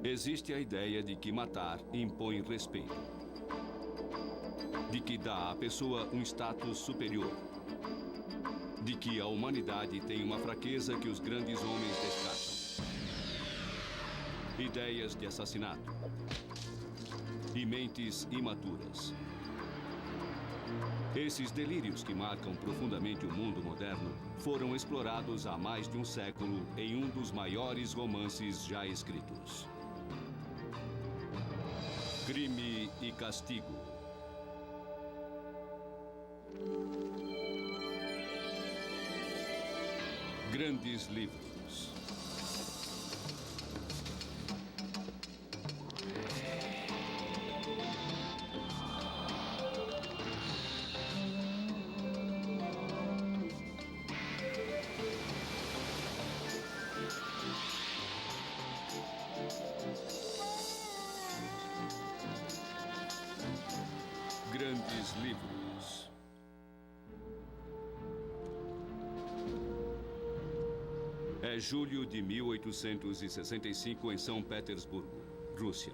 Existe a ideia de que matar impõe respeito, de que dá à pessoa um status superior, de que a humanidade tem uma fraqueza que os grandes homens descartam. Ideias de assassinato e mentes imaturas. Esses delírios que marcam profundamente o mundo moderno foram explorados há mais de um século em um dos maiores romances já escritos. Crime e Castigo. Grandes livros. Grandes livros. É julho de 1865 em São Petersburgo, Rússia.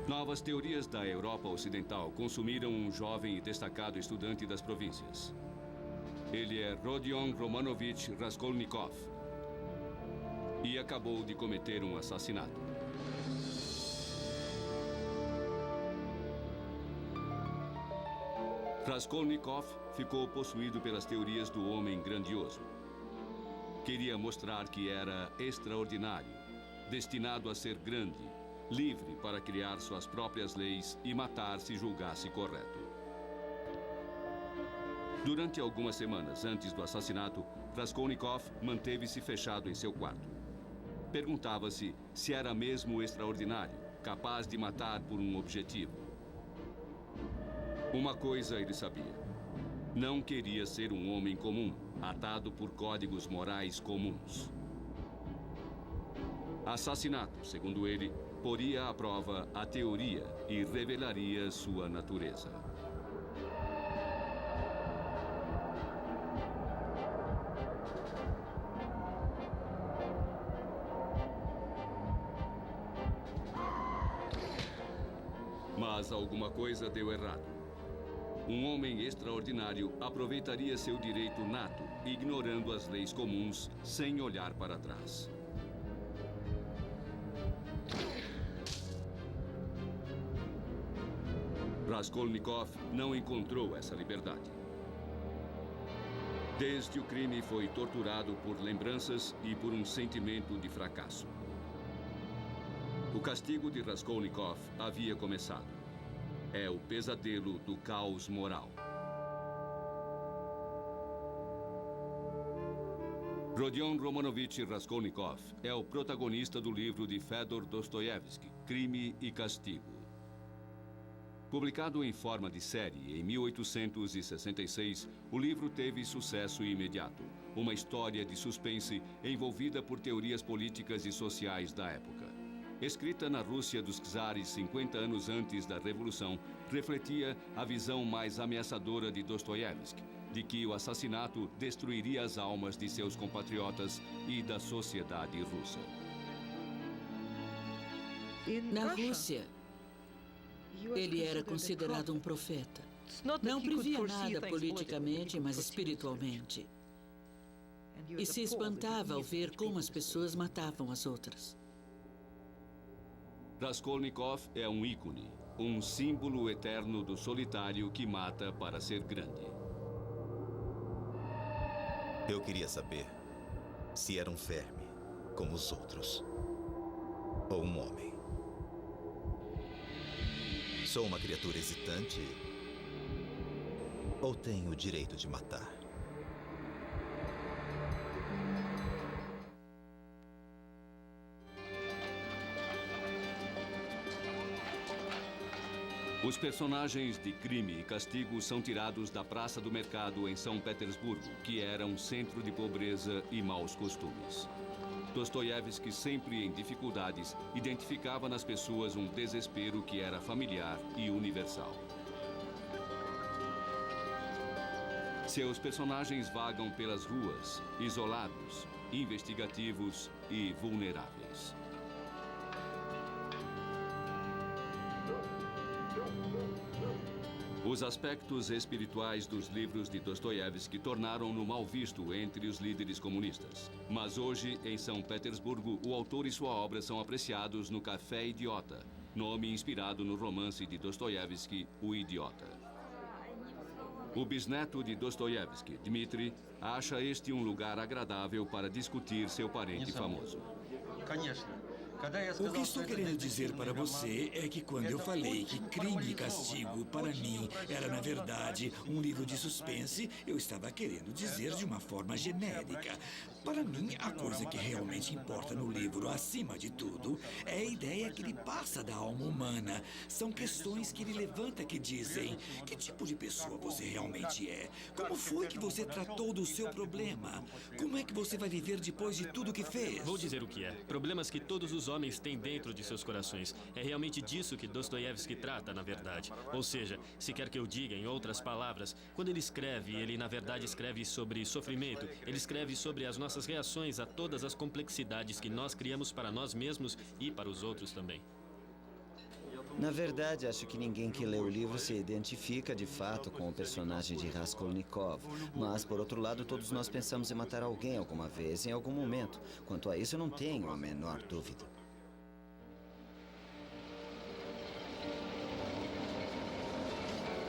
Novas teorias da Europa Ocidental consumiram um jovem e destacado estudante das províncias. Ele é Rodion Romanovich Raskolnikov e acabou de cometer um assassinato. Raskolnikov ficou possuído pelas teorias do homem grandioso. Queria mostrar que era extraordinário, destinado a ser grande, livre para criar suas próprias leis e matar se julgasse correto. Durante algumas semanas antes do assassinato, Raskolnikov manteve-se fechado em seu quarto. Perguntava-se se era mesmo extraordinário, capaz de matar por um objetivo. Uma coisa ele sabia: não queria ser um homem comum, atado por códigos morais comuns. Assassinato, segundo ele, poria à prova a teoria e revelaria sua natureza. Mas alguma coisa deu errado. Um homem extraordinário aproveitaria seu direito nato, ignorando as leis comuns, sem olhar para trás. Raskolnikov não encontrou essa liberdade. Desde o crime foi torturado por lembranças e por um sentimento de fracasso. O castigo de Raskolnikov havia começado. É o pesadelo do caos moral. Rodion Romanovich Raskolnikov é o protagonista do livro de Fedor Dostoiévski, Crime e Castigo. Publicado em forma de série em 1866, o livro teve sucesso imediato. Uma história de suspense envolvida por teorias políticas e sociais da época. Escrita na Rússia dos czares 50 anos antes da Revolução, refletia a visão mais ameaçadora de Dostoiévski, de que o assassinato destruiria as almas de seus compatriotas e da sociedade russa. Na Rússia, ele era considerado um profeta. Não previa nada politicamente, mas espiritualmente. E se espantava ao ver como as pessoas matavam as outras. Raskolnikov é um ícone, um símbolo eterno do solitário que mata para ser grande. Eu queria saber se era um verme, como os outros, ou um homem. Sou uma criatura hesitante ou tenho o direito de matar? Os personagens de Crime e Castigo são tirados da Praça do Mercado em São Petersburgo, que era um centro de pobreza e maus costumes. Dostoiévski, sempre em dificuldades, identificava nas pessoas um desespero que era familiar e universal. Seus personagens vagam pelas ruas, isolados, investigativos e vulneráveis. Os aspectos espirituais dos livros de Dostoiévski tornaram-no mal visto entre os líderes comunistas. Mas hoje, em São Petersburgo, o autor e sua obra são apreciados no Café Idiota, nome inspirado no romance de Dostoiévski, O Idiota. O bisneto de Dostoiévski, Dmitri, acha este um lugar agradável para discutir seu parente famoso. O que estou querendo dizer para você é que quando eu falei que Crime e Castigo, para mim, era, na verdade, um livro de suspense, eu estava querendo dizer de uma forma genérica. Para mim, a coisa que realmente importa no livro, acima de tudo, é a ideia que ele passa da alma humana. São questões que ele levanta que dizem: que tipo de pessoa você realmente é? Como foi que você tratou do seu problema? Como é que você vai viver depois de tudo que fez? Vou dizer o que é. Problemas que todos os homens têm dentro de seus corações. É realmente disso que Dostoiévski trata, na verdade. Ou seja, se quer que eu diga em outras palavras, quando ele escreve, ele na verdade escreve sobre sofrimento. Ele escreve sobre as nossas reações a todas as complexidades que nós criamos para nós mesmos e para os outros também. Na verdade, acho que ninguém que lê o livro se identifica de fato com o personagem de Raskolnikov. Mas, por outro lado, todos nós pensamos em matar alguém alguma vez, em algum momento. Quanto a isso, eu não tenho a menor dúvida.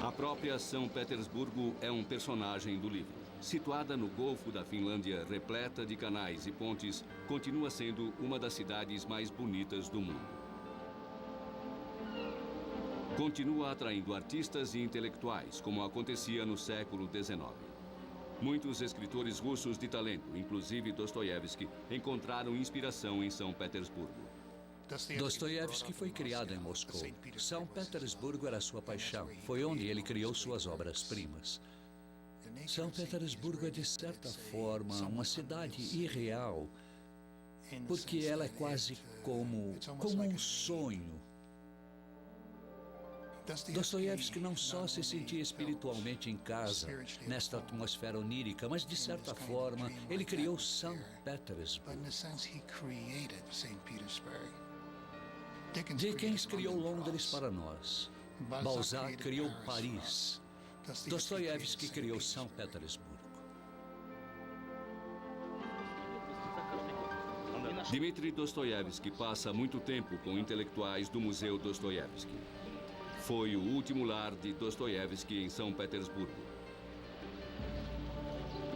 A própria São Petersburgo é um personagem do livro. Situada no Golfo da Finlândia, repleta de canais e pontes, continua sendo uma das cidades mais bonitas do mundo. Continua atraindo artistas e intelectuais, como acontecia no século XIX. Muitos escritores russos de talento, inclusive Dostoiévski, encontraram inspiração em São Petersburgo. Dostoiévski foi criado em Moscou. São Petersburgo era sua paixão. Foi onde ele criou suas obras-primas. São Petersburgo é, de certa forma, uma cidade irreal, porque ela é quase como um sonho. Dostoiévski não só se sentia espiritualmente em casa, nesta atmosfera onírica, mas, de certa forma, ele criou São Petersburgo. Dickens criou Londres para nós. Balzac criou Paris. Dostoiévski criou São Petersburgo. Dmitri Dostoiévski passa muito tempo com intelectuais do Museu Dostoiévski. Foi o último lar de Dostoiévski em São Petersburgo.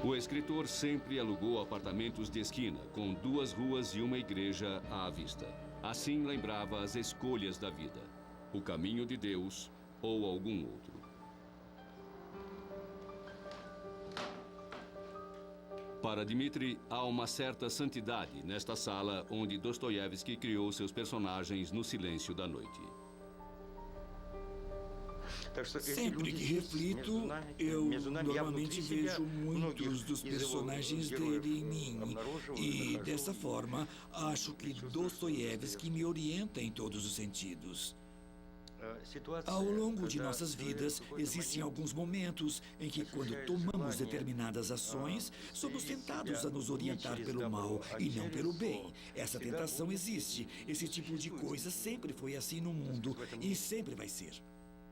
O escritor sempre alugou apartamentos de esquina, com 2 ruas e uma igreja à vista. Assim lembrava as escolhas da vida, o caminho de Deus ou algum outro. Para Dmitri, há uma certa santidade nesta sala onde Dostoiévski criou seus personagens no silêncio da noite. Sempre que reflito, eu normalmente vejo muitos dos personagens dele em mim. E, dessa forma, acho que Dostoiévski me orienta em todos os sentidos. Ao longo de nossas vidas, existem alguns momentos em que, quando tomamos determinadas ações, somos tentados a nos orientar pelo mal e não pelo bem. Essa tentação existe. Esse tipo de coisa sempre foi assim no mundo e sempre vai ser.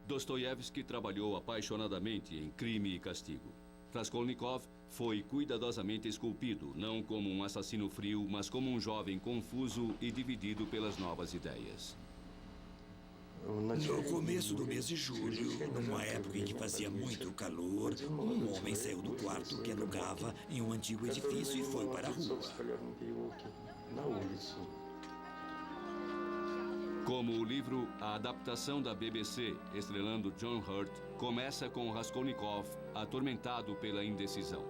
Dostoiévski trabalhou apaixonadamente em Crime e Castigo. Raskolnikov foi cuidadosamente esculpido, não como um assassino frio, mas como um jovem confuso e dividido pelas novas ideias. No começo do mês de julho, numa época em que fazia muito calor, um homem saiu do quarto que alugava em um antigo edifício e foi para a rua. Como o livro A Adaptação da BBC, estrelando John Hurt, começa com Raskolnikov atormentado pela indecisão.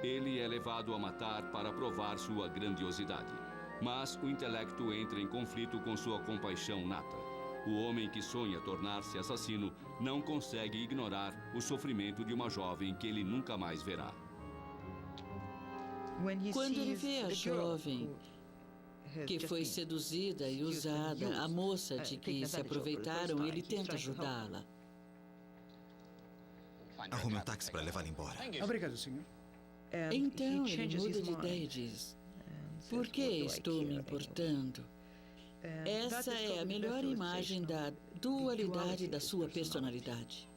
Ele é levado a matar para provar sua grandiosidade. Mas o intelecto entra em conflito com sua compaixão nata. O homem que sonha tornar-se assassino não consegue ignorar o sofrimento de uma jovem que ele nunca mais verá. Quando ele vê a jovem que foi seduzida e usada, a moça de que se aproveitaram, ele tenta ajudá-la. Arrume um táxi para levá-la embora. Obrigado, senhor. Então ele muda de ideia e diz: por que estou me importando? Essa é a melhor imagem da dualidade da sua personalidade.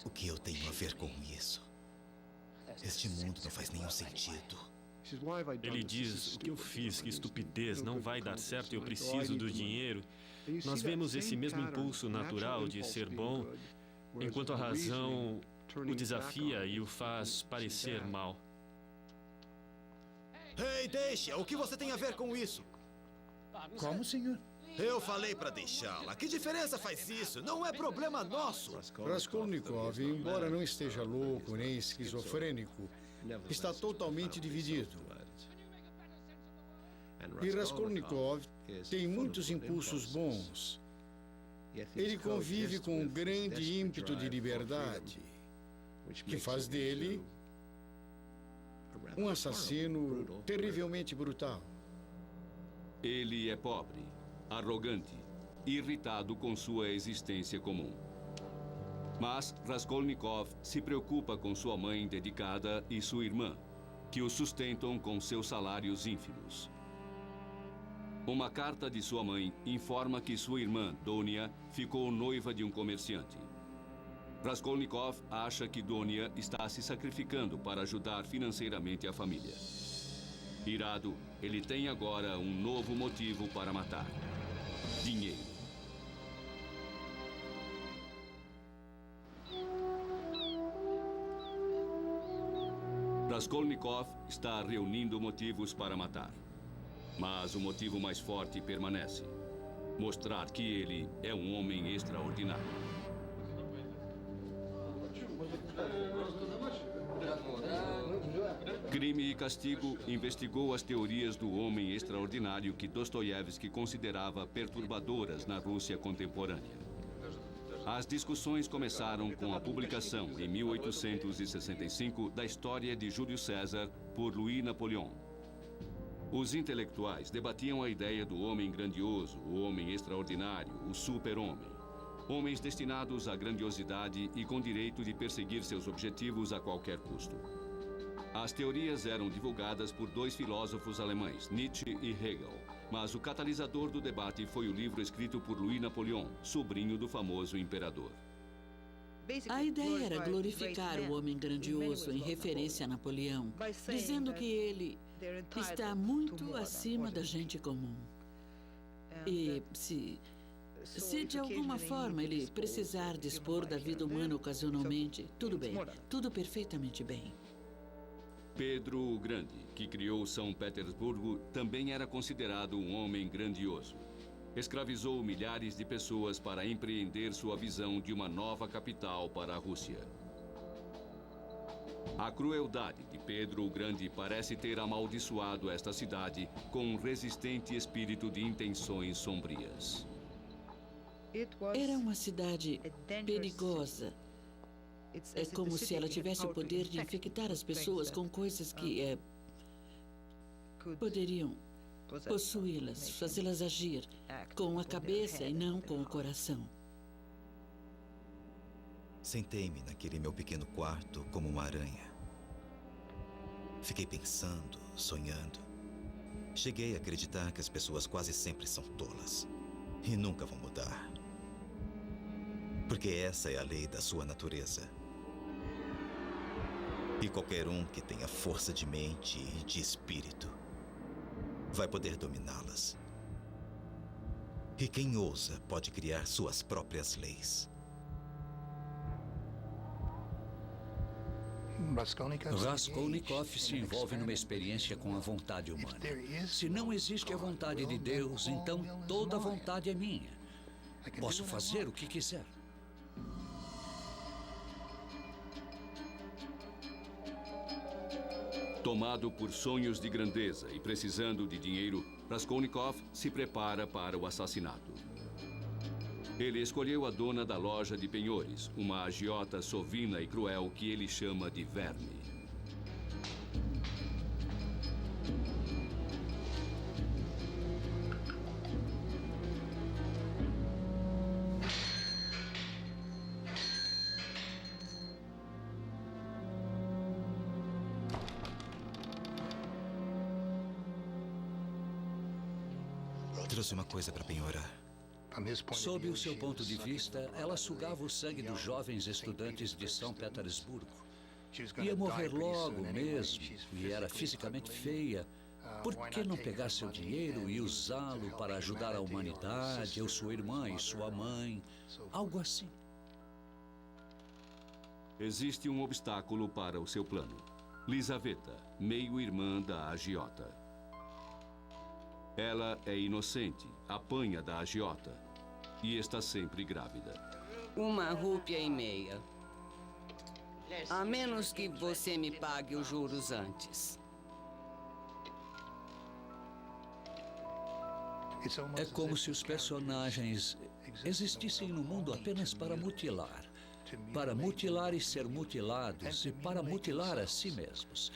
O que eu tenho a ver com isso? Este mundo não faz nenhum sentido. Ele diz: o que eu fiz, que estupidez, não vai dar certo, eu preciso do dinheiro. Nós vemos esse mesmo impulso natural de ser bom, enquanto a razão o desafia e o faz parecer mal. Ei, deixa! O que você tem a ver com isso? Como, senhor? Eu falei para deixá-la. Que diferença faz isso? Não é problema nosso. Raskolnikov, embora não esteja louco nem esquizofrênico, está totalmente dividido. E Raskolnikov tem muitos impulsos bons. Ele convive com um grande ímpeto de liberdade, que faz dele um assassino terrivelmente brutal. Ele é pobre, arrogante, irritado com sua existência comum. Mas Raskolnikov se preocupa com sua mãe dedicada e sua irmã, que o sustentam com seus salários ínfimos. Uma carta de sua mãe informa que sua irmã, Donia, ficou noiva de um comerciante. Raskolnikov acha que Donia está se sacrificando para ajudar financeiramente a família. Irado, ele tem agora um novo motivo para matar: dinheiro. Raskolnikov está reunindo motivos para matar. Mas o motivo mais forte permanece: mostrar que ele é um homem extraordinário. Crime e Castigo investigou as teorias do homem extraordinário que Dostoiévski considerava perturbadoras na Rússia contemporânea. As discussões começaram com a publicação, em 1865, da história de Júlio César por Louis Napoleon. Os intelectuais debatiam a ideia do homem grandioso, o homem extraordinário, o super-homem. Homens destinados à grandiosidade e com direito de perseguir seus objetivos a qualquer custo. As teorias eram divulgadas por dois filósofos alemães, Nietzsche e Hegel, mas o catalisador do debate foi o livro escrito por Louis Napoleon, sobrinho do famoso imperador. A ideia era glorificar o homem grandioso em referência a Napoleão, dizendo que ele está muito acima da gente comum. E se de alguma forma ele precisar dispor da vida humana ocasionalmente, tudo bem, tudo perfeitamente bem. Pedro o Grande, que criou São Petersburgo, também era considerado um homem grandioso. Escravizou milhares de pessoas para empreender sua visão de uma nova capital para a Rússia. A crueldade de Pedro o Grande parece ter amaldiçoado esta cidade com um resistente espírito de intenções sombrias. Era uma cidade perigosa. É como se ela tivesse o poder de infectar as pessoas com coisas que poderiam possuí-las, fazê-las agir com a cabeça e não com o coração. Sentei-me naquele meu pequeno quarto como uma aranha. Fiquei pensando, sonhando. Cheguei a acreditar que as pessoas quase sempre são tolas e nunca vão mudar. Porque essa é a lei da sua natureza. E qualquer um que tenha força de mente e de espírito vai poder dominá-las. E quem ousa pode criar suas próprias leis. Raskolnikov se envolve numa experiência com a vontade humana. Se não existe a vontade de Deus, então toda a vontade é minha. Posso fazer o que quiser. Tomado por sonhos de grandeza e precisando de dinheiro, Raskolnikov se prepara para o assassinato. Ele escolheu a dona da loja de penhores, uma agiota sovina e cruel que ele chama de verme. Trouxe uma coisa para penhorar. Sob o seu ponto de vista, ela sugava o sangue dos jovens estudantes de São Petersburgo. Ia morrer logo mesmo e era fisicamente feia. Por que não pegar seu dinheiro e usá-lo para ajudar a humanidade, ou sua irmã e sua mãe? Algo assim. Existe um obstáculo para o seu plano. Lizaveta, meio-irmã da agiota. Ela é inocente, apanha da agiota e está sempre grávida. 1,5 rúpia. A menos que você me pague os juros antes. É como se os personagens existissem no mundo apenas para mutilar. Para mutilar e ser mutilados, e para mutilar a si mesmos.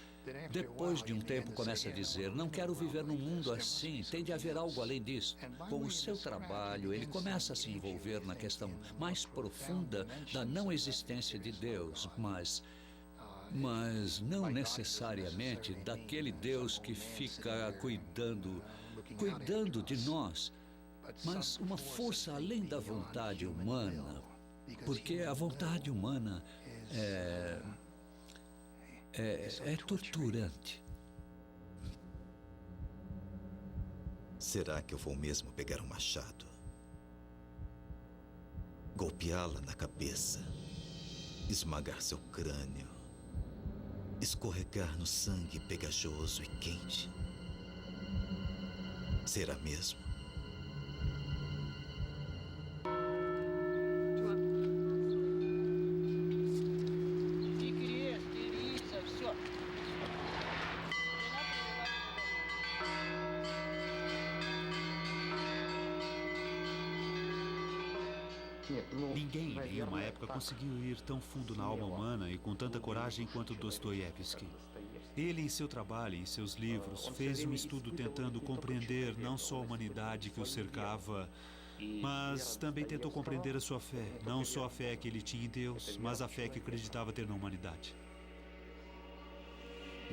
Depois de um tempo começa a dizer, não quero viver num mundo assim, tem de haver algo além disso. Com o seu trabalho, ele começa a se envolver na questão mais profunda da não existência de Deus, mas não necessariamente daquele Deus que fica cuidando de nós, mas uma força além da vontade humana, porque a vontade humana é torturante. Será que eu vou mesmo pegar um machado? Golpeá-la na cabeça, esmagar seu crânio, escorregar no sangue pegajoso e quente? Será mesmo? Ninguém, em nenhuma época, conseguiu ir tão fundo na alma humana e com tanta coragem quanto Dostoiévski. Ele, em seu trabalho, em seus livros, fez um estudo tentando compreender não só a humanidade que o cercava, mas também tentou compreender a sua fé. Não só a fé que ele tinha em Deus, mas a fé que acreditava ter na humanidade.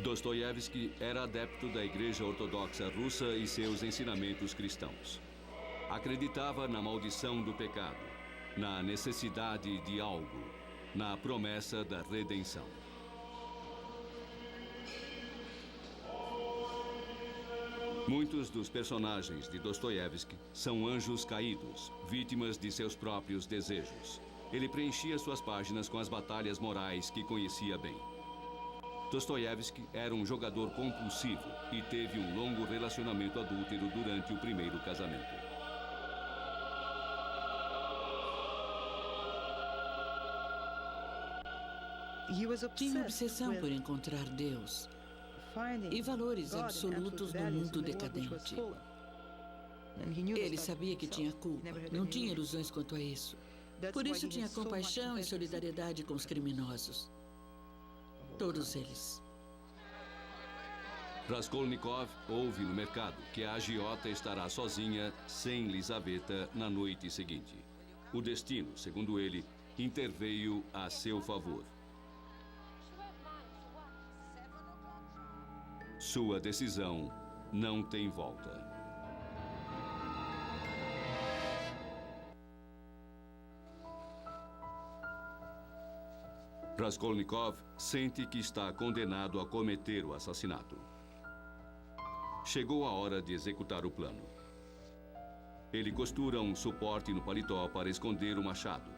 Dostoiévski era adepto da Igreja Ortodoxa Russa e seus ensinamentos cristãos. Acreditava na maldição do pecado, na necessidade de algo, na promessa da redenção. Muitos dos personagens de Dostoiévski são anjos caídos, vítimas de seus próprios desejos. Ele preenchia suas páginas com as batalhas morais que conhecia bem. Dostoiévski era um jogador compulsivo e teve um longo relacionamento adúltero durante o primeiro casamento. Tinha obsessão por encontrar Deus e valores absolutos no mundo decadente. Ele sabia que tinha culpa, não tinha ilusões quanto a isso. Por isso tinha compaixão e solidariedade com os criminosos. Todos eles. Raskolnikov ouve no mercado que a agiota estará sozinha, sem Lizaveta, na noite seguinte. O destino, segundo ele, interveio a seu favor. Sua decisão não tem volta. Raskolnikov sente que está condenado a cometer o assassinato. Chegou a hora de executar o plano. Ele costura um suporte no paletó para esconder o machado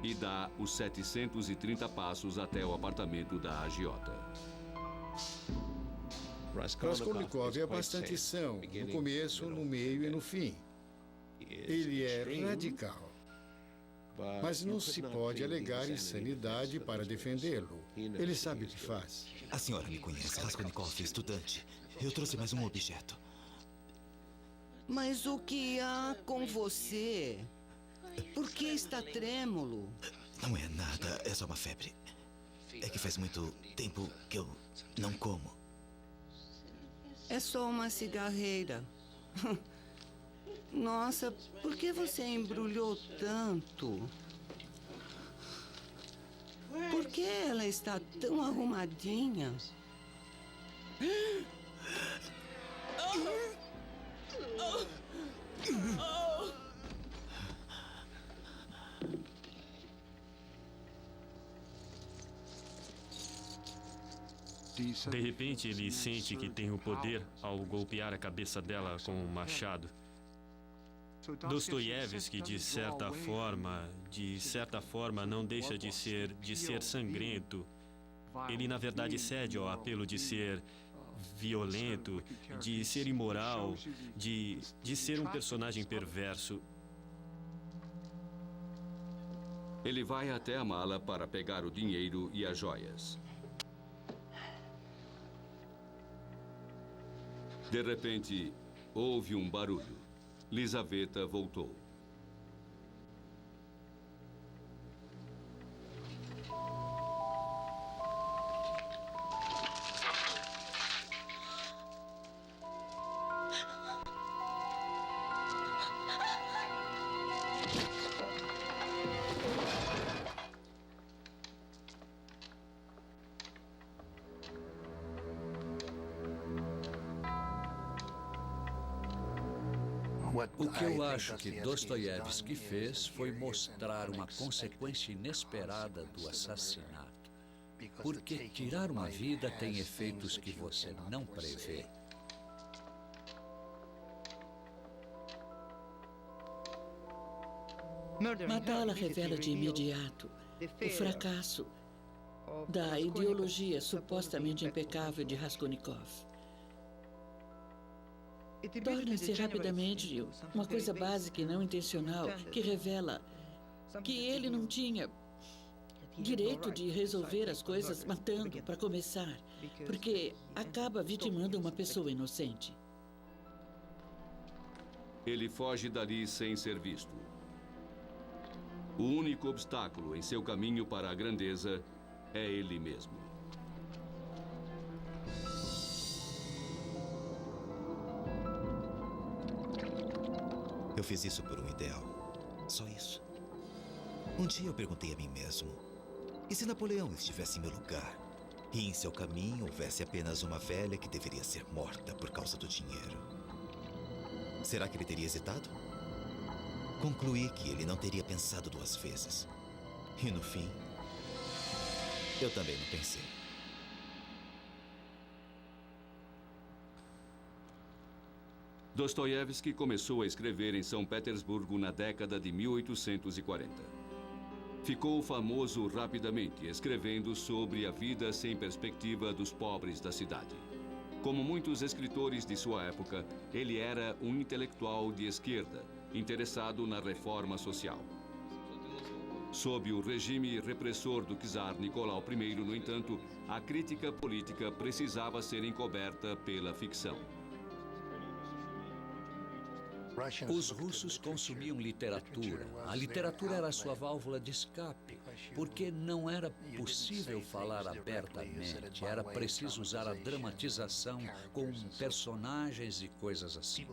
e dá os 730 passos até o apartamento da agiota. Raskolnikov é bastante são, no começo, no meio e no fim. Ele é radical. Mas não se pode alegar insanidade para defendê-lo. Ele sabe o que faz. A senhora me conhece, Raskolnikov, estudante. Eu trouxe mais um objeto. Mas o que há com você? Por que está trêmulo? Não é nada, é só uma febre. É que faz muito tempo que eu não como. É só uma cigarreira. Nossa, por que você embrulhou tanto? Por que ela está tão arrumadinha? De repente, ele sente que tem o poder ao golpear a cabeça dela com um machado. Dostoiévski, de certa forma, não deixa de ser sangrento. Ele, na verdade, cede ao apelo de ser violento, de ser imoral, de ser um personagem perverso. Ele vai até a mala para pegar o dinheiro e as joias. De repente, houve um barulho. Lizaveta voltou. O que eu acho que Dostoiévski fez foi mostrar uma consequência inesperada do assassinato. Porque tirar uma vida tem efeitos que você não prevê. Matá-la revela de imediato o fracasso da ideologia supostamente impecável de Raskolnikov. Torna-se rapidamente uma coisa básica e não intencional que revela que ele não tinha direito de resolver as coisas matando, para começar, porque acaba vitimando uma pessoa inocente. Ele foge dali sem ser visto. O único obstáculo em seu caminho para a grandeza é ele mesmo. Eu fiz isso por um ideal. Só isso. Um dia eu perguntei a mim mesmo: e se Napoleão estivesse em meu lugar e em seu caminho houvesse apenas uma velha que deveria ser morta por causa do dinheiro? Será que ele teria hesitado? Concluí que ele não teria pensado duas vezes. E no fim, eu também não pensei. Dostoiévski começou a escrever em São Petersburgo na década de 1840. Ficou famoso rapidamente, escrevendo sobre a vida sem perspectiva dos pobres da cidade. Como muitos escritores de sua época, ele era um intelectual de esquerda, interessado na reforma social. Sob o regime repressor do czar Nicolau I, no entanto, a crítica política precisava ser encoberta pela ficção. Os russos consumiam literatura. A literatura era sua válvula de escape, porque não era possível falar abertamente. Era preciso usar a dramatização com personagens e coisas assim.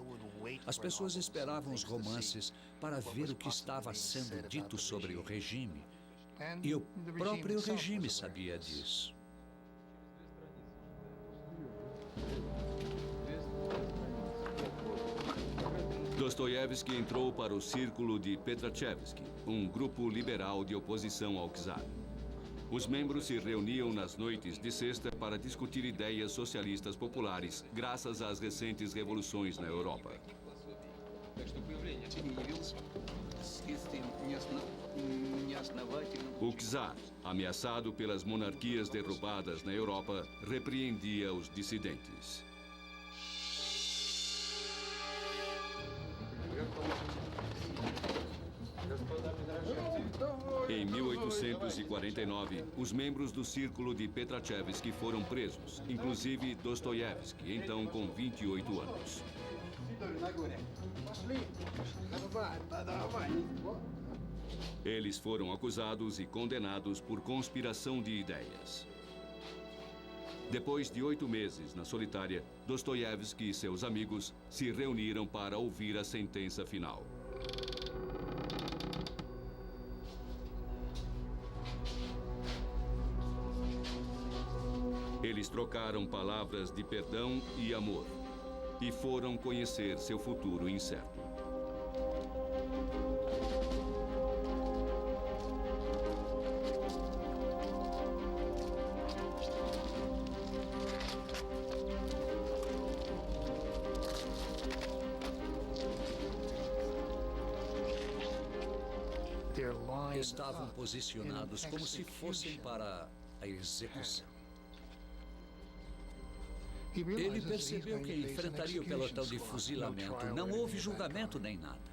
As pessoas esperavam os romances para ver o que estava sendo dito sobre o regime. E o próprio regime sabia disso. Dostoiévski entrou para o círculo de Petrachevsky, um grupo liberal de oposição ao czar. Os membros se reuniam nas noites de sexta para discutir ideias socialistas populares, graças às recentes revoluções na Europa. O czar, ameaçado pelas monarquias derrubadas na Europa, repreendia os dissidentes. Em 1849, os membros do círculo de Petrachevsky foram presos, inclusive Dostoiévski, então com 28 anos. Eles foram acusados e condenados por conspiração de ideias. Depois de 8 meses na solitária, Dostoiévski e seus amigos se reuniram para ouvir a sentença final. Eles trocaram palavras de perdão e amor e foram conhecer seu futuro incerto. estavam posicionados como se fossem para a execução. Ele percebeu que enfrentaria o pelotão de fuzilamento. Não houve julgamento nem nada.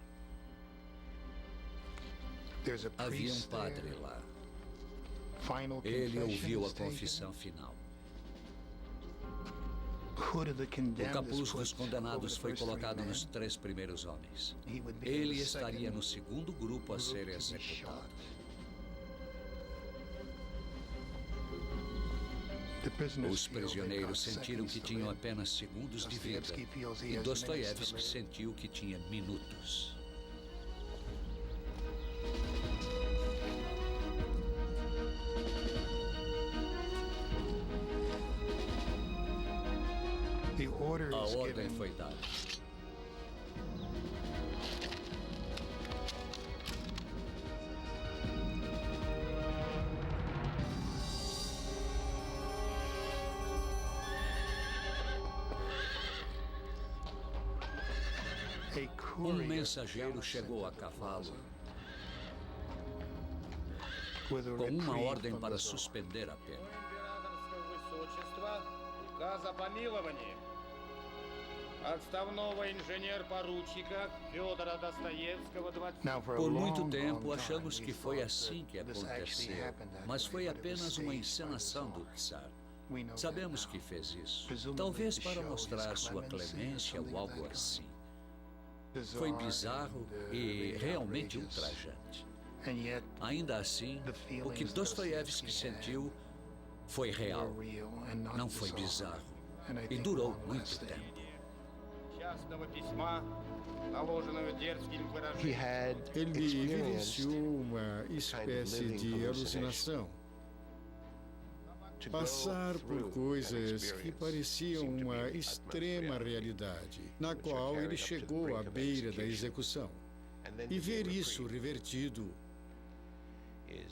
Havia um padre lá. Ele ouviu a confissão final. O capuz dos condenados foi colocado nos 3 primeiros homens. Ele estaria no segundo grupo a ser executado. Os prisioneiros sentiram que tinham apenas segundos de vida e Dostoiévski sentiu que tinha minutos. A ordem foi dada. Um mensageiro chegou a cavalo com uma ordem para suspender a pena. Por muito tempo, achamos que foi assim que aconteceu, mas foi apenas uma encenação do Tsar. Sabemos que fez isso, talvez para mostrar sua clemência ou algo assim. Foi bizarro e realmente ultrajante. Ainda assim, o que Dostoiévski sentiu foi real, não foi bizarro, e durou muito tempo. Ele vivenciou uma espécie de alucinação. Passar por coisas que pareciam uma extrema realidade, na qual ele chegou à beira da execução. E ver isso revertido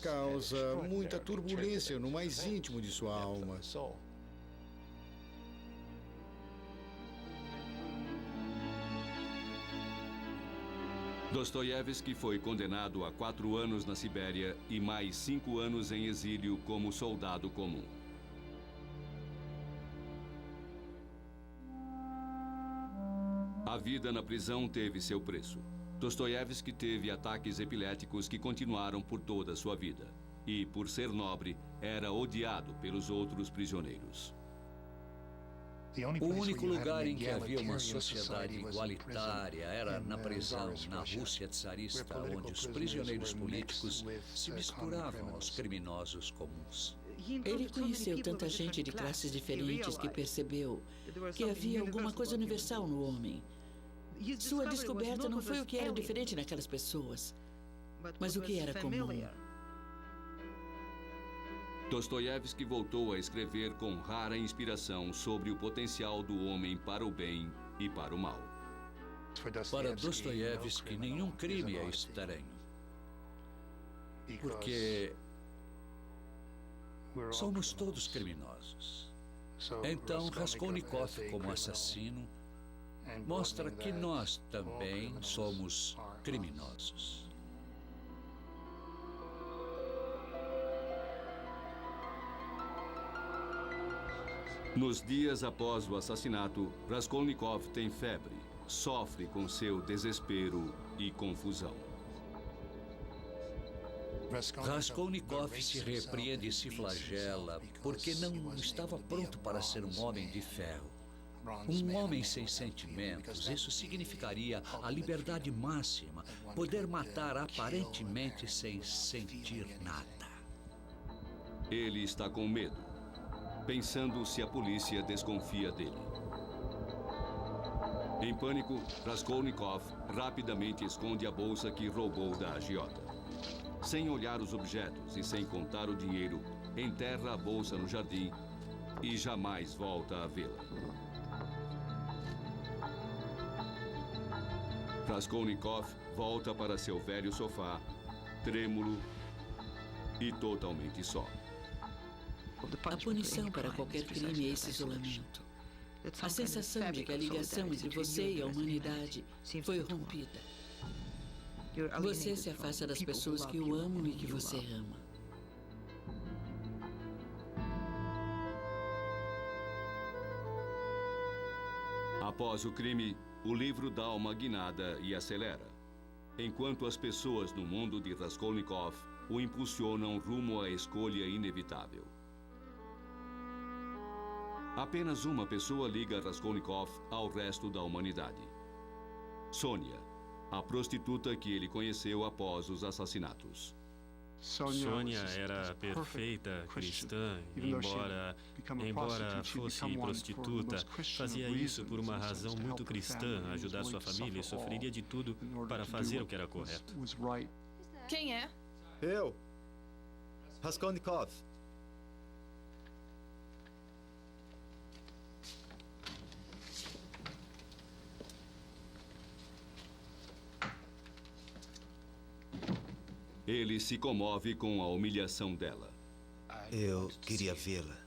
causa muita turbulência no mais íntimo de sua alma. Dostoiévski foi condenado a 4 anos na Sibéria e mais 5 anos em exílio como soldado comum. A vida na prisão teve seu preço. Dostoiévski teve ataques epiléticos que continuaram por toda a sua vida. E, por ser nobre, era odiado pelos outros prisioneiros. O único lugar em que havia uma sociedade igualitária era na prisão, na Rússia tsarista, onde os prisioneiros políticos se misturavam aos criminosos comuns. Ele conheceu tanta gente de classes diferentes que percebeu que havia alguma coisa universal no homem. Sua descoberta não foi o que era diferente naquelas pessoas, mas o que era comum. Dostoiévski voltou a escrever com rara inspiração sobre o potencial do homem para o bem e para o mal. Para Dostoiévski, nenhum crime é estranho, porque somos todos criminosos. Então, Raskolnikov, como assassino, mostra que nós também somos criminosos. Nos dias após o assassinato, Raskolnikov tem febre, sofre com seu desespero e confusão. Raskolnikov se repreende e se flagela porque não estava pronto para ser um homem de ferro. Um homem sem sentimentos, isso significaria a liberdade máxima, poder matar aparentemente sem sentir nada. Ele está com medo, pensando se a polícia desconfia dele. Em pânico, Raskolnikov rapidamente esconde a bolsa que roubou da agiota. Sem olhar os objetos e sem contar o dinheiro, enterra a bolsa no jardim e jamais volta a vê-la. Raskolnikov volta para seu velho sofá, trêmulo e totalmente só. A punição para qualquer crime é esse isolamento. A sensação de que a ligação entre você e a humanidade foi rompida. Você se afasta das pessoas que o amam e que você ama. Após o crime, o livro dá uma guinada e acelera, enquanto as pessoas no mundo de Raskolnikov o impulsionam rumo à escolha inevitável. Apenas uma pessoa liga Raskolnikov ao resto da humanidade. Sônia, a prostituta que ele conheceu após os assassinatos. Sônia era perfeita cristã, embora fosse prostituta, fazia isso por uma razão muito cristã, ajudar sua família e sofreria de tudo para fazer o que era correto. Quem é? Eu, Raskolnikov. Ele se comove com a humilhação dela. Eu queria vê-la.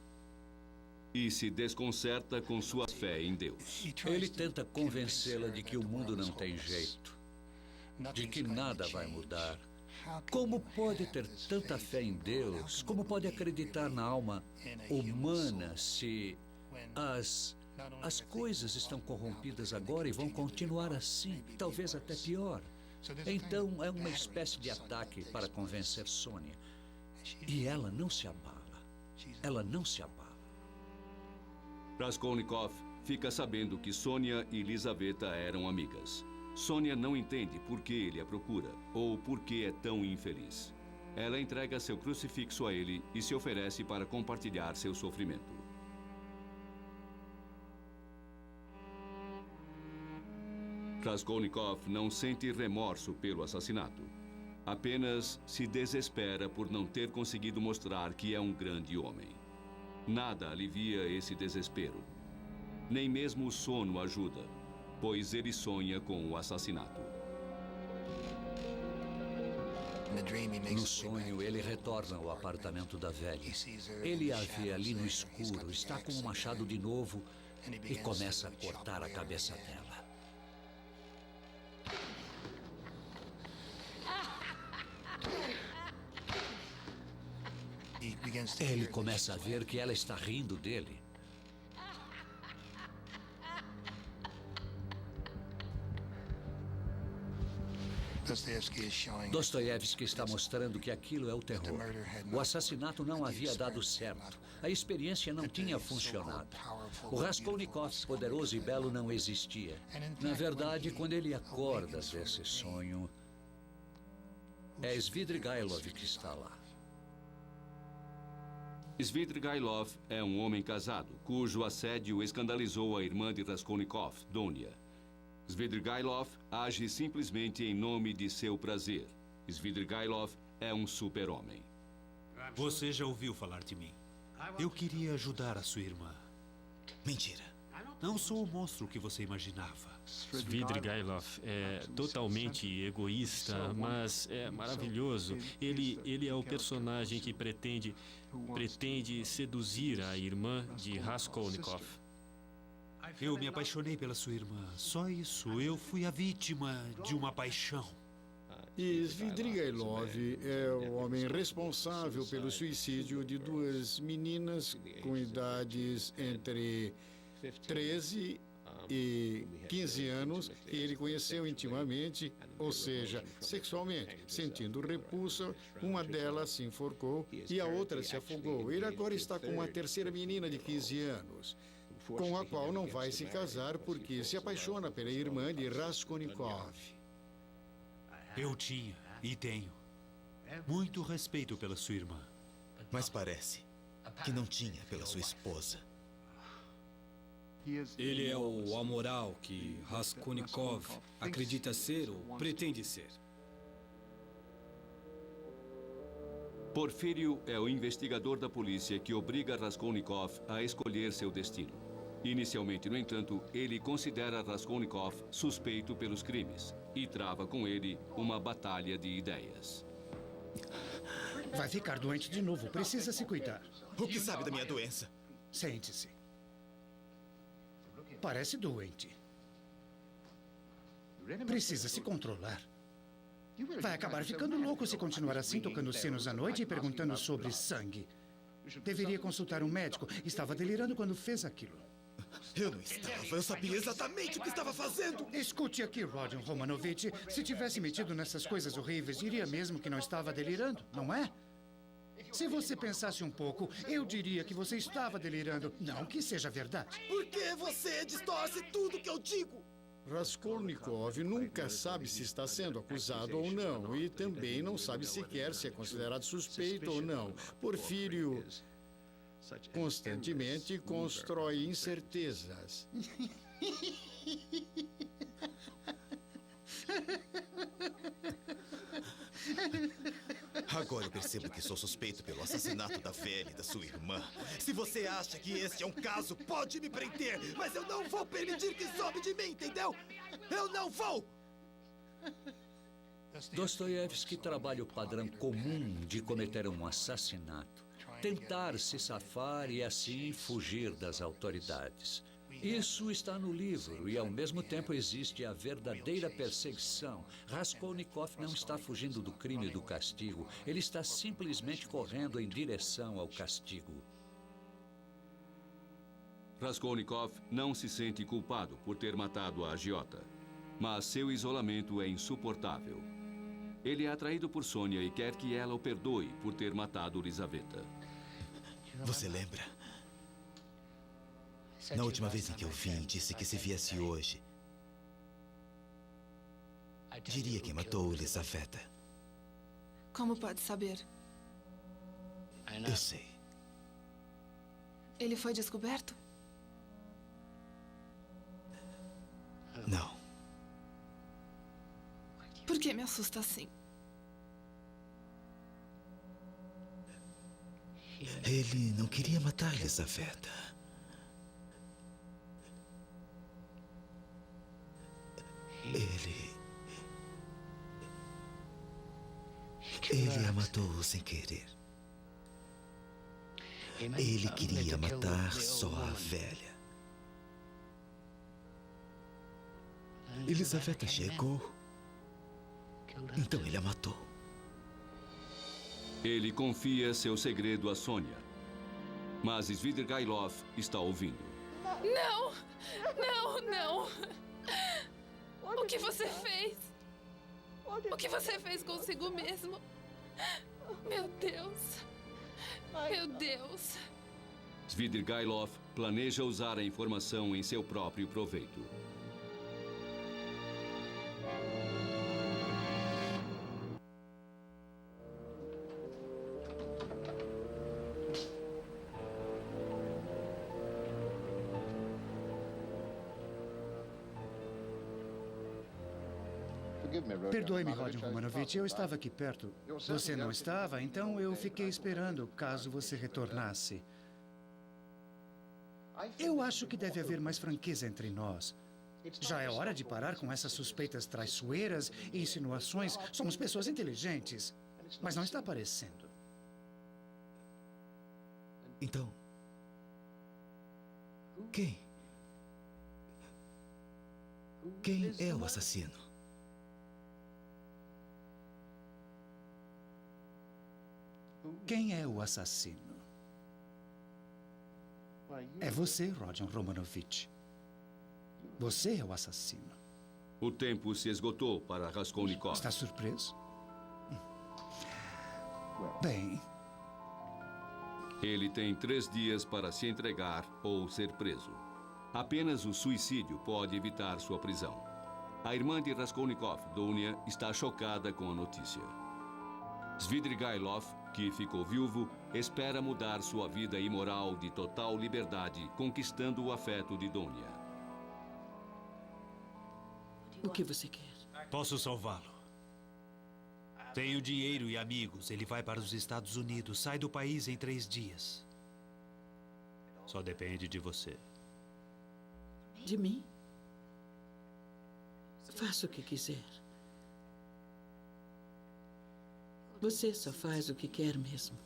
E se desconcerta com sua fé em Deus. Ele tenta convencê-la de que o mundo não tem jeito, de que nada vai mudar. Como pode ter tanta fé em Deus? Como pode acreditar na alma humana se as coisas estão corrompidas agora e vão continuar assim, talvez até pior? Então, é uma espécie de ataque para convencer Sônia. E ela não se abala. Ela não se abala. Raskolnikov fica sabendo que Sônia e Lizaveta eram amigas. Sônia não entende por que ele a procura ou por que é tão infeliz. Ela entrega seu crucifixo a ele e se oferece para compartilhar seu sofrimento. Raskolnikov não sente remorso pelo assassinato. Apenas se desespera por não ter conseguido mostrar que é um grande homem. Nada alivia esse desespero. Nem mesmo o sono ajuda, pois ele sonha com o assassinato. No sonho, ele retorna ao apartamento da velha. Ele a vê ali no escuro, está com o machado de novo e começa a cortar a cabeça dela. Ele começa a ver que ela está rindo dele. Dostoiévski está mostrando que aquilo é o terror. O assassinato não havia dado certo. A experiência não tinha funcionado. O Raskolnikov poderoso e belo não existia. Na verdade, quando ele acorda desse sonho, é Svidrigailov que está lá. Svidrigailov é um homem casado, cujo assédio escandalizou a irmã de Raskolnikov, Donia. Svidrigailov age simplesmente em nome de seu prazer. Svidrigailov é um super-homem. Você já ouviu falar de mim. Eu queria ajudar a sua irmã. Mentira. Não sou o monstro que você imaginava. Svidrigailov é totalmente egoísta, mas é maravilhoso. Ele é o personagem que pretende seduzir a irmã de Raskolnikov. Eu me apaixonei pela sua irmã. Só isso. Eu fui a vítima de uma paixão. E Svidrigailov é o homem responsável pelo suicídio de duas meninas com idades entre 13 e 15 anos que ele conheceu intimamente, ou seja, sexualmente. Sentindo repulsa, uma delas se enforcou e a outra se afogou. Ele agora está com uma terceira menina de 15 anos, com a qual não vai se casar porque se apaixona pela irmã de Raskolnikov. Eu tinha e tenho muito respeito pela sua irmã. Mas parece que não tinha pela sua esposa. Ele é o amoral que Raskolnikov acredita ser ou pretende ser. Porfírio é o investigador da polícia que obriga Raskolnikov a escolher seu destino. Inicialmente, no entanto, ele considera Raskolnikov suspeito pelos crimes e trava com ele uma batalha de ideias. Vai ficar doente de novo. Precisa se cuidar. O que sabe da minha doença? Sente-se. Parece doente. Precisa se controlar. Vai acabar ficando louco se continuar assim, tocando sinos à noite e perguntando sobre sangue. Deveria consultar um médico. Estava delirando quando fez aquilo. Eu não estava. Eu sabia exatamente o que estava fazendo. Escute aqui, Rodion Romanovich. Se tivesse metido nessas coisas horríveis, diria mesmo que não estava delirando, não é? Se você pensasse um pouco, eu diria que você estava delirando. Não que seja verdade. Por que você distorce tudo que eu digo? Raskolnikov nunca sabe se está sendo acusado ou não. E também não sabe sequer se é considerado suspeito ou não. Porfírio constantemente constrói incertezas. Agora eu percebo que sou suspeito pelo assassinato da velha e da sua irmã. Se você acha que este é um caso, pode me prender, mas eu não vou permitir que sobe de mim, entendeu? Eu não vou! Dostoiévski trabalha o padrão comum de cometer um assassinato, tentar se safar e assim fugir das autoridades. Isso está no livro e, ao mesmo tempo, existe a verdadeira perseguição. Raskolnikov não está fugindo do crime e do castigo. Ele está simplesmente correndo em direção ao castigo. Raskolnikov não se sente culpado por ter matado a agiota, mas seu isolamento é insuportável. Ele é atraído por Sônia e quer que ela o perdoe por ter matado Lizaveta. Você lembra? Na última vez em que eu vim, disse que se viesse hoje, diria que matou Lizaveta. Como pode saber? Eu sei. Ele foi descoberto? Não. Por que me assusta assim? Ele não queria matar Lizaveta. Ele a matou sem querer. Ele queria matar só a velha. Elizaveta chegou. Então ele a matou. Ele confia seu segredo a Sônia, mas Svidrigailov está ouvindo. Não! Não, não! O que você fez? O que você fez consigo mesmo? Meu Deus! Meu Deus! Svidrigailov planeja usar a informação em seu próprio proveito. Perdoe-me, Rodion Romanovich, eu estava aqui perto. Você não estava, então eu fiquei esperando caso você retornasse. Eu acho que deve haver mais franqueza entre nós. Já é hora de parar com essas suspeitas traiçoeiras e insinuações. Somos pessoas inteligentes, mas não está aparecendo. Então, quem é o assassino? Quem é o assassino? É você, Rodion Romanovich. Você é o assassino. O tempo se esgotou para Raskolnikov. Está surpreso? Bem... Ele tem 3 dias para se entregar ou ser preso. Apenas o suicídio pode evitar sua prisão. A irmã de Raskolnikov, Dunya, está chocada com a notícia. Svidrigailov, que ficou viúvo, espera mudar sua vida imoral de total liberdade, conquistando o afeto de Dunya. O que você quer? Posso salvá-lo. Tenho dinheiro e amigos. Ele vai para os Estados Unidos. Sai do país em 3 dias. Só depende de você. De mim? Faça o que quiser. Você só faz o que quer mesmo.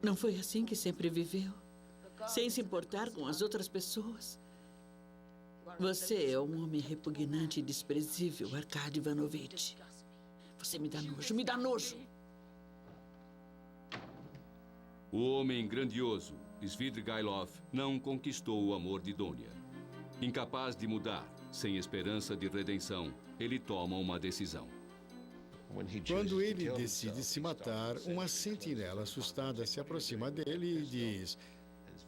Não foi assim que sempre viveu? Sem se importar com as outras pessoas? Você é um homem repugnante e desprezível, Arkady Ivanovich. Você me dá nojo, me dá nojo. O homem grandioso, Svidrigailov, não conquistou o amor de Donia. Incapaz de mudar, sem esperança de redenção, ele toma uma decisão. Quando ele decide se matar, uma sentinela assustada se aproxima dele e diz: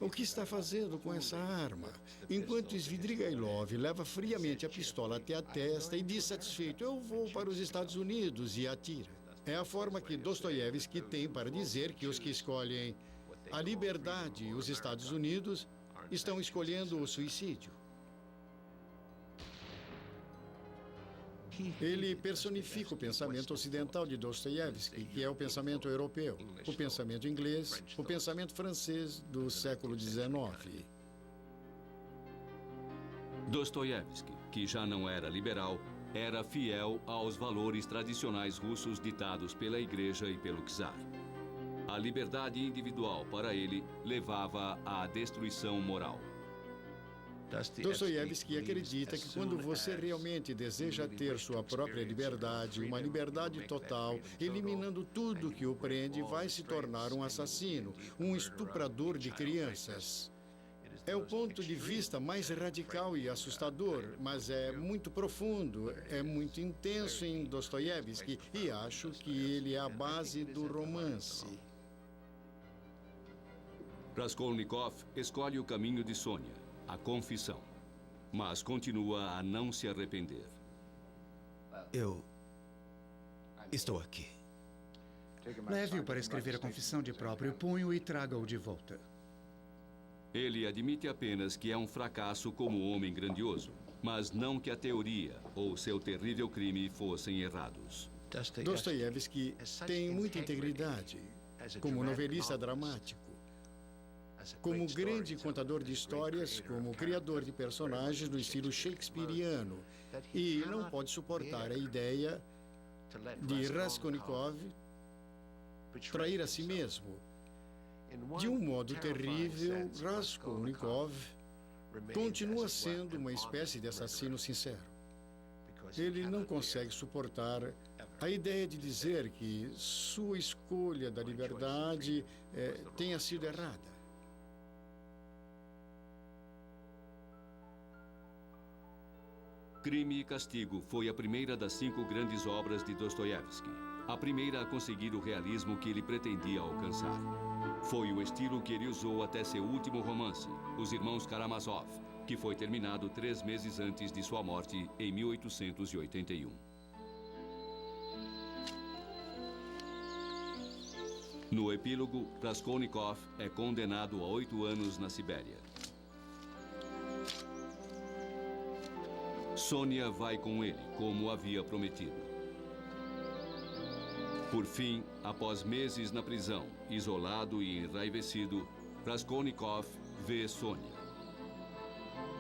"O que está fazendo com essa arma?" Enquanto Svidrigailov leva friamente a pistola até a testa e diz satisfeito: "Eu vou para os Estados Unidos", e atira. É a forma que Dostoiévski tem para dizer que os que escolhem a liberdade e os Estados Unidos estão escolhendo o suicídio. Ele personifica o pensamento ocidental de Dostoiévski, que é o pensamento europeu, o pensamento inglês, o pensamento francês do século XIX. Dostoiévski, que já não era liberal, era fiel aos valores tradicionais russos ditados pela Igreja e pelo czar. A liberdade individual, para ele, levava à destruição moral. Dostoiévski acredita que quando você realmente deseja ter sua própria liberdade, uma liberdade total, eliminando tudo que o prende, vai se tornar um assassino, um estuprador de crianças. É o ponto de vista mais radical e assustador, mas é muito profundo, é muito intenso em Dostoiévski, e acho que ele é a base do romance. Raskolnikov escolhe o caminho de Sônia, a confissão, mas continua a não se arrepender. Eu estou aqui. Leve-o para escrever a confissão de próprio punho e traga-o de volta. Ele admite apenas que é um fracasso como homem grandioso, mas não que a teoria ou seu terrível crime fossem errados. Dostoiévski tem muita integridade como novelista dramático, como grande contador de histórias, como criador de personagens no estilo shakespeariano, e não pode suportar a ideia de Raskolnikov trair a si mesmo. De um modo terrível, Raskolnikov continua sendo uma espécie de assassino sincero. Ele não consegue suportar a ideia de dizer que sua escolha da liberdade tenha sido errada. Crime e Castigo foi a primeira das 5 grandes obras de Dostoiévski, a primeira a conseguir o realismo que ele pretendia alcançar. Foi o estilo que ele usou até seu último romance, Os Irmãos Karamazov, que foi terminado 3 meses antes de sua morte, em 1881. No epílogo, Raskolnikov é condenado a 8 anos na Sibéria. Sônia vai com ele, como havia prometido. Por fim, após meses na prisão, isolado e enraivecido, Raskolnikov vê Sônia.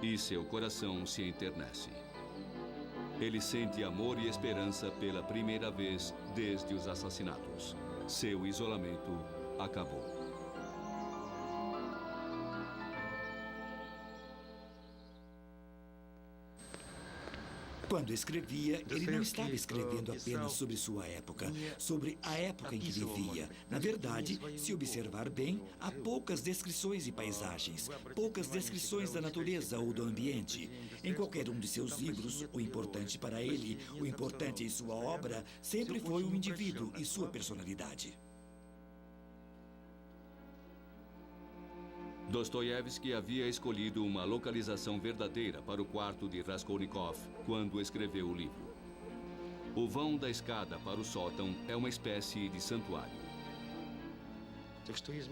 E seu coração se enternece. Ele sente amor e esperança pela primeira vez desde os assassinatos. Seu isolamento acabou. Quando escrevia, ele não estava escrevendo apenas sobre sua época, sobre a época em que vivia. Na verdade, se observar bem, há poucas descrições de paisagens, poucas descrições da natureza ou do ambiente. Em qualquer um de seus livros, o importante para ele, o importante em sua obra, sempre foi o indivíduo e sua personalidade. Dostoiévski havia escolhido uma localização verdadeira para o quarto de Raskolnikov quando escreveu o livro. O vão da escada para o sótão é uma espécie de santuário.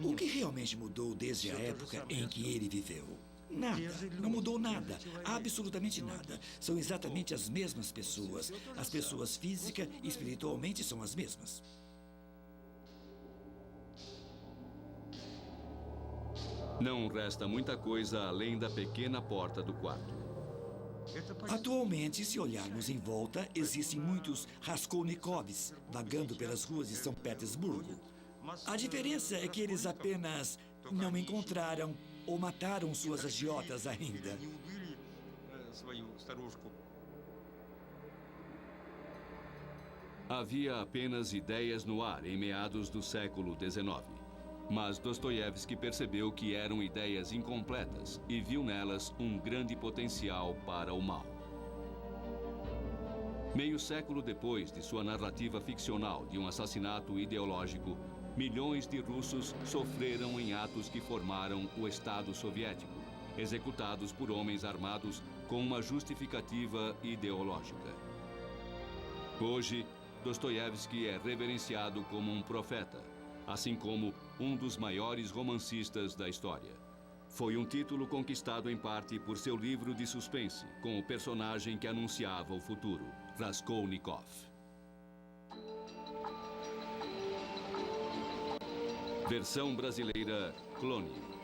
O que realmente mudou desde a época em que ele viveu? Nada. Não mudou nada. Absolutamente nada. São exatamente as mesmas pessoas. As pessoas física e espiritualmente são as mesmas. Não resta muita coisa além da pequena porta do quarto. Atualmente, se olharmos em volta, existem muitos Raskolnikovs vagando pelas ruas de São Petersburgo. A diferença é que eles apenas não encontraram ou mataram suas agiotas ainda. Havia apenas ideias no ar em meados do século XIX. Mas Dostoiévski percebeu que eram ideias incompletas e viu nelas um grande potencial para o mal. Meio século depois de sua narrativa ficcional de um assassinato ideológico, milhões de russos sofreram em atos que formaram o Estado soviético, executados por homens armados com uma justificativa ideológica. Hoje, Dostoiévski é reverenciado como um profeta, assim como um dos maiores romancistas da história. Foi um título conquistado em parte por seu livro de suspense, com o personagem que anunciava o futuro, Raskolnikov. Versão brasileira, Clone.